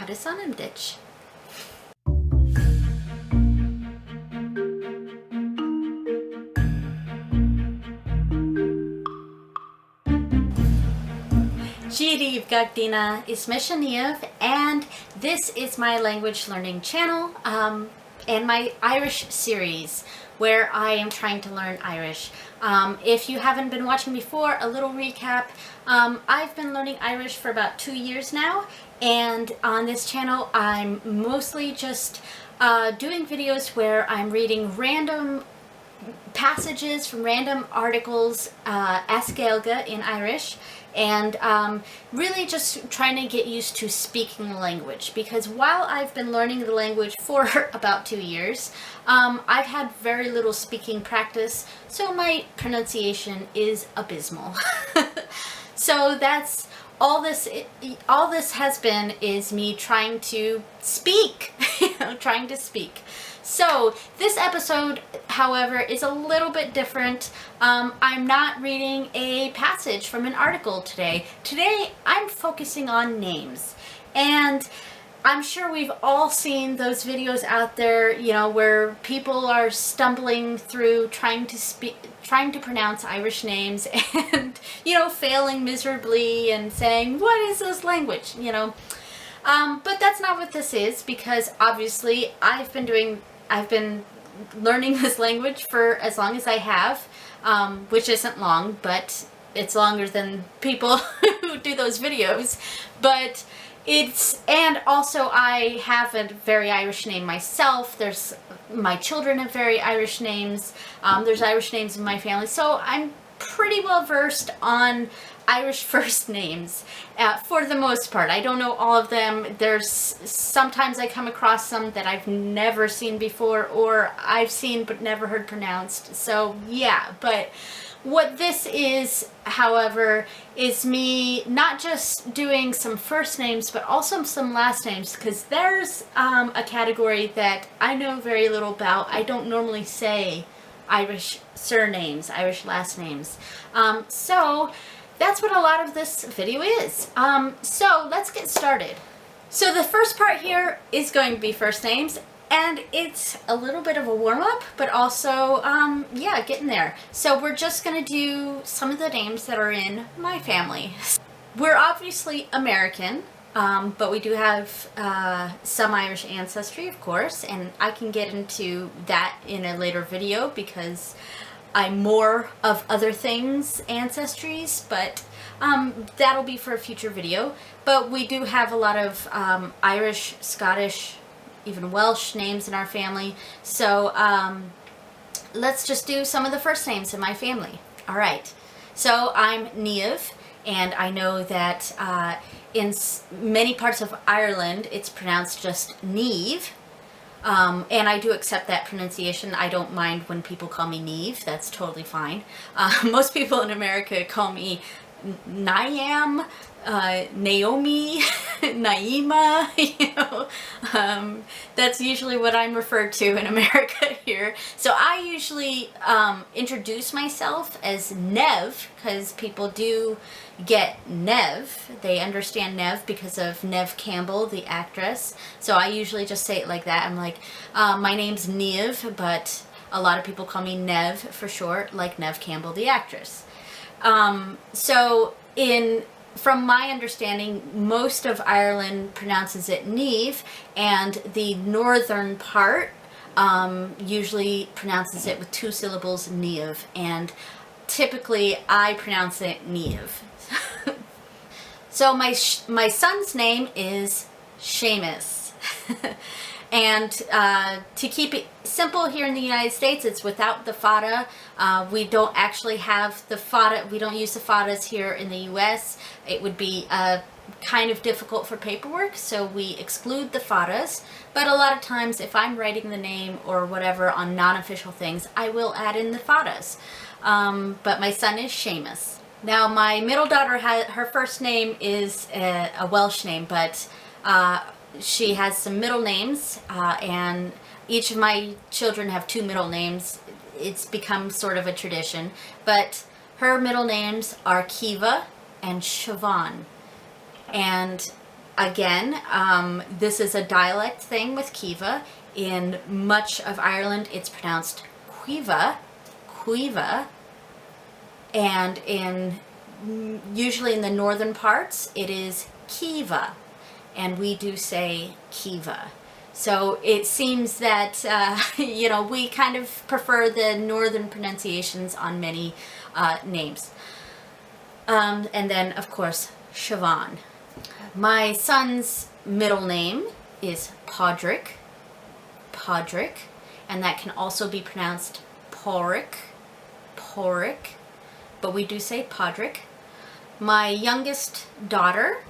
cad is anam ditch. Daoibh Gagdina is Niamh, and this is my language learning channel and my Irish series where I am trying to learn Irish. If you haven't been watching before, a little recap. I've been learning Irish for about 2 years now, and on this channel I'm mostly just doing videos where I'm reading random passages from random articles as Gaeilge in Irish, and really just trying to get used to speaking the language, because while I've been learning the language for about 2 years, I've had very little speaking practice, so my pronunciation is abysmal. So that's all this has been, is me trying to speak, trying to speak. So this episode, however, is a little bit different. I'm not reading a passage from an article today. Today I'm focusing on names, and I'm sure we've all seen those videos out there, you know, where people are stumbling through trying to pronounce Irish names and, you know, failing miserably and saying, what is this language, you know? But that's not what this is, because obviously I've been learning this language for as long as I have, which isn't long, but it's longer than people who do those videos. But and also I have a very Irish name myself. My children have very Irish names. There's Irish names in my family, so I'm pretty well versed on Irish first names for the most part. I don't know all of them. Sometimes I come across some that I've never seen before, or I've seen but never heard pronounced. So yeah, but what this is, however, is me not just doing some first names but also some last names, because there's a category that I know very little about. I don't normally say Irish surnames, Irish last names. So that's what a lot of this video is. So let's get started. So the first part here is going to be first names, and it's a little bit of a warm-up, but also, yeah, getting there. So we're just gonna do some of the names that are in my family. We're obviously American, but we do have some Irish ancestry, of course, and I can get into that in a later video because I'm more of other things ancestries, but that'll be for a future video. But we do have a lot of Irish, Scottish, even Welsh names in our family. So let's just do some of the first names in my family. All right. So I'm Niamh, and I know that in many parts of Ireland it's pronounced just Niamh. And I do accept that pronunciation. I don't mind when people call me Niamh. That's totally fine. Most people in America call me Niamh, Naomi, Naima, you know. That's usually what I'm referred to in America here. So I usually introduce myself as Nev, because people do get Nev. They understand Nev because of Neve Campbell, the actress. So I usually just say it like that. I'm like, my name's Niamh, but a lot of people call me Nev for short, like Neve Campbell, the actress. So from my understanding, most of Ireland pronounces it Niamh, and the northern part usually pronounces it with 2 syllables, Niamh, and typically I pronounce it Niamh. So my son's name is Seamus. And to keep it simple here in the United States, it's without the fada. We don't actually have the fada. We don't use the fadas here in the US. It would be kind of difficult for paperwork, so we exclude the fadas. But a lot of times, if I'm writing the name or whatever on non-official things, I will add in the fadas. But my son is Seamus. Now, my middle daughter, her first name is a Welsh name, but she has some middle names, and each of my children have 2 middle names. It's become sort of a tradition, but her middle names are Kiva and Siobhán. And again, this is a dialect thing with Kiva. In much of Ireland, it's pronounced Cuiva, Cuiva, and usually in the northern parts, it is Kiva, and we do say Kiva. So it seems that, we kind of prefer the northern pronunciations on many names. And then, of course, Siobhán. My son's middle name is Pádraig, and that can also be pronounced Pádraig, but we do say Pádraig. My youngest daughter,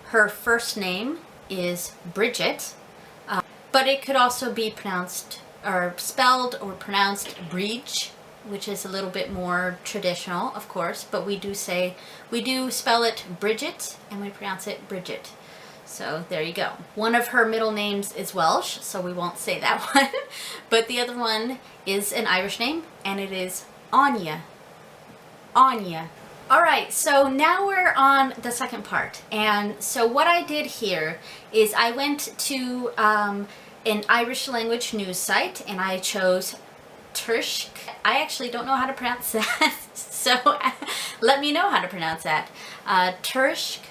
her first name is Brigit, but it could also be pronounced or spelled or pronounced Brid, which is a little bit more traditional, of course, but we do spell it Brigit and we pronounce it Brigit. So there you go. One of her middle names is Welsh, so we won't say that one, but the other one is an Irish name, and it is Áine. Áine. All right, so now we're on the second part, and so what I did here is I went to an Irish language news site, and I chose Tuirsk. I actually don't know how to pronounce that, so let me know how to pronounce that. Tuirsk.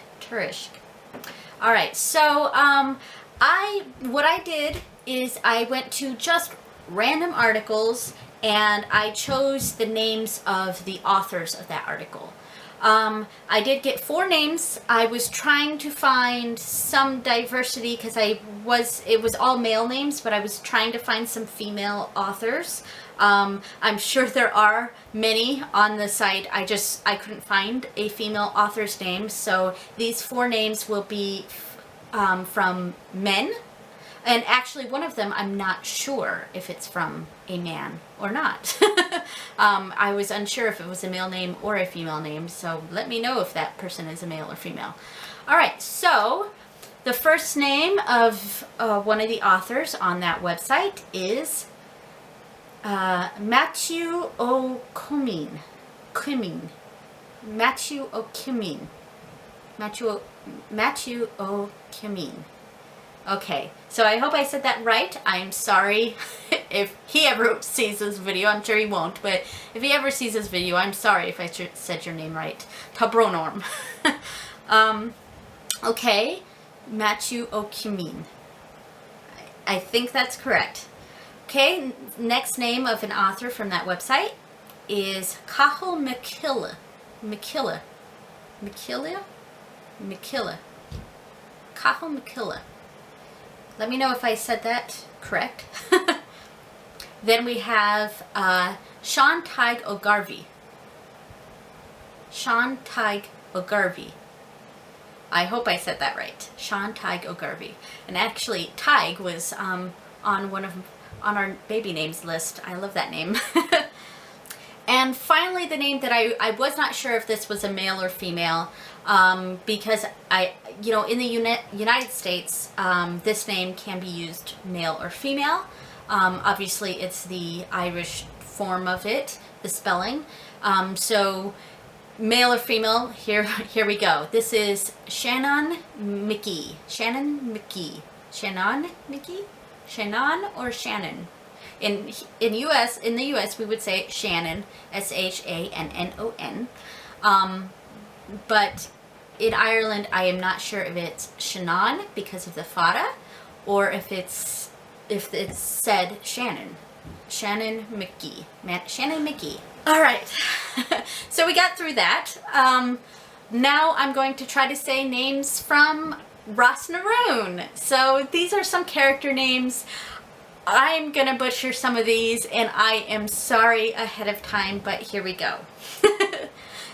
All right, so what I did is I went to just random articles, and I chose the names of the authors of that article. I did get 4 names. I was trying to find some diversity because it was all male names, but I was trying to find some female authors. I'm sure there are many on the site. I couldn't find a female author's name. So these 4 names will be from men. And actually one of them, I'm not sure if it's from a man or not. I was unsure if it was a male name or a female name. So let me know if that person is a male or female. All right, so the first name of one of the authors on that website is Maitiú Ó Coimín. Maitiú Ó Coimín. Maitiú Ó Coimín. Okay, so I hope I said that right. I'm sorry if he ever sees this video. I'm sure he won't, but if he ever sees this video, I'm sorry if I said your name right. Tá bronorm. Okay, Maitiú Ó Coimín. I think that's correct. Okay, next name of an author from that website is Cathal Mac Coille. Cathal Mac Coille. Let me know if I said that correct. Then we have Seán Tadhg Ó Gairbhí. Seán Tadhg Ó Gairbhí. I hope I said that right. Seán Tadhg Ó Gairbhí. And actually, Tadhg was on our baby names list. I love that name. And finally, the name that I was not sure if this was a male or female, because in the United States, this name can be used male or female. Obviously, it's the Irish form of it, the spelling. So male or female, here we go. This is Seanán Mac Aoidh. Seanán or Shannon? In the US, we would say Shannon, Shannon. But in Ireland, I am not sure if it's Seanán because of the fada, or if it's said Shannon. Seanán Mac Aoidh. Seanán Mac Aoidh. All right, so we got through that. Now I'm going to try to say names from Ros na Rún. So these are some character names. I'm gonna butcher some of these, and I am sorry ahead of time, but here we go.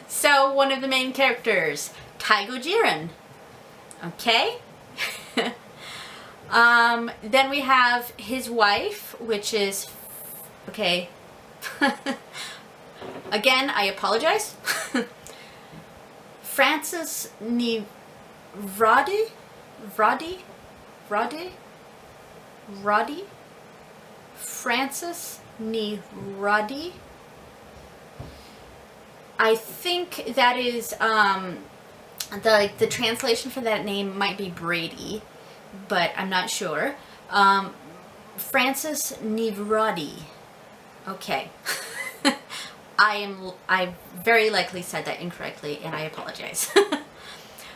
So one of the main characters, Tadhg Ó Direáin. Okay. Then we have his wife, which is, okay. Again, I apologize. Frances Ní Bhrádaigh. Frances Ní Bhrádaigh. I think that is the translation for that name might be Brady, but I'm not sure. Francis Ní Bhrádaigh. Okay. I very likely said that incorrectly, and I apologize.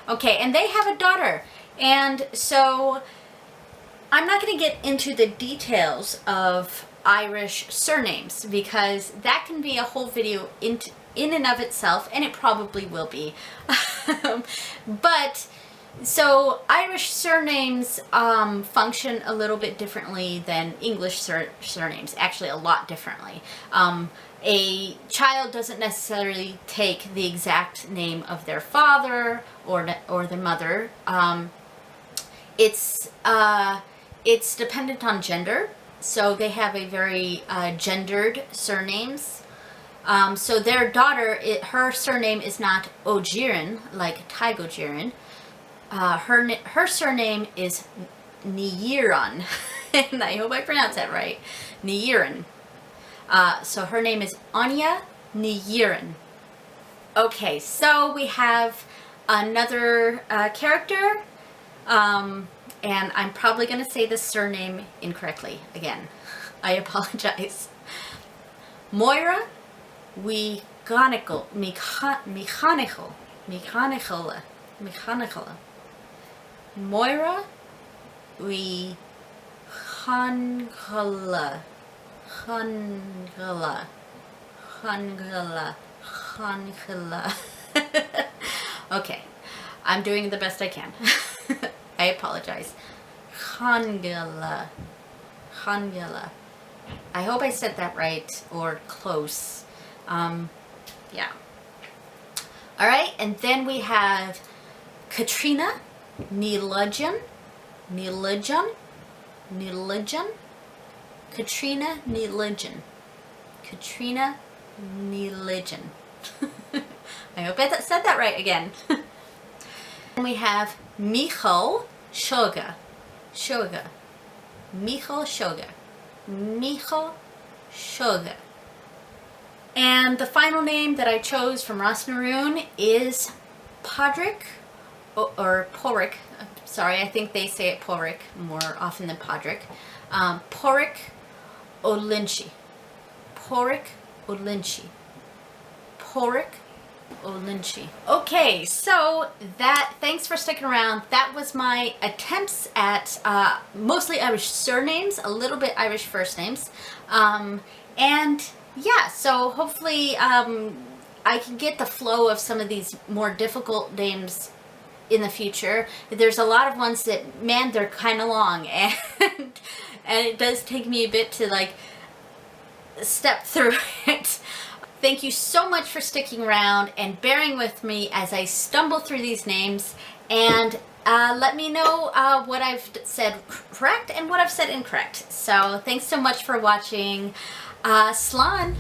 Okay, and they have a daughter, and so I'm not going to get into the details of Irish surnames because that can be a whole video in and of itself, and it probably will be. But so Irish surnames function a little bit differently than English surnames, actually a lot differently. A child doesn't necessarily take the exact name of their father or their mother. It's dependent on gender, so they have a very gendered surnames. So their daughter, her surname is not Ó Direáin, like Tadhg Ó Direáin. Her surname is Ní Dhíreáin, and I hope I pronounced that right. Ní Dhíreáin. So her name is Áine Ní Dhíreáin. Okay, so we have another character, and I'm probably going to say the surname incorrectly again. I apologize. Máire Uí Chonghaile. Máire Uí Chonghaile. Chonghaile. Okay, I'm doing the best I can. I apologize. Chonghaile. I hope I said that right or close. Yeah. All right, and then we have Catríona Ní Loideáin. Catríona Ní Loideáin. Catríona Ní Loideáin. I hope I said that right again. And we have Micheál Seoighe. Micheál Seoighe. And the final name that I chose from Ros na Rún is Pádraig, or Pádraig. Sorry, I think they say it Pádraig more often than Pádraig. Pádraig Ó Loinsigh. Okay, so thanks for sticking around. That was my attempts at mostly Irish surnames, a little bit Irish first names. And yeah, so hopefully I can get the flow of some of these more difficult names in the future. There's a lot of ones that, man, they're kind of long, and it does take me a bit to like step through it. Thank you so much for sticking around and bearing with me as I stumble through these names, and let me know what I've said correct and what I've said incorrect. So thanks so much for watching. Slán.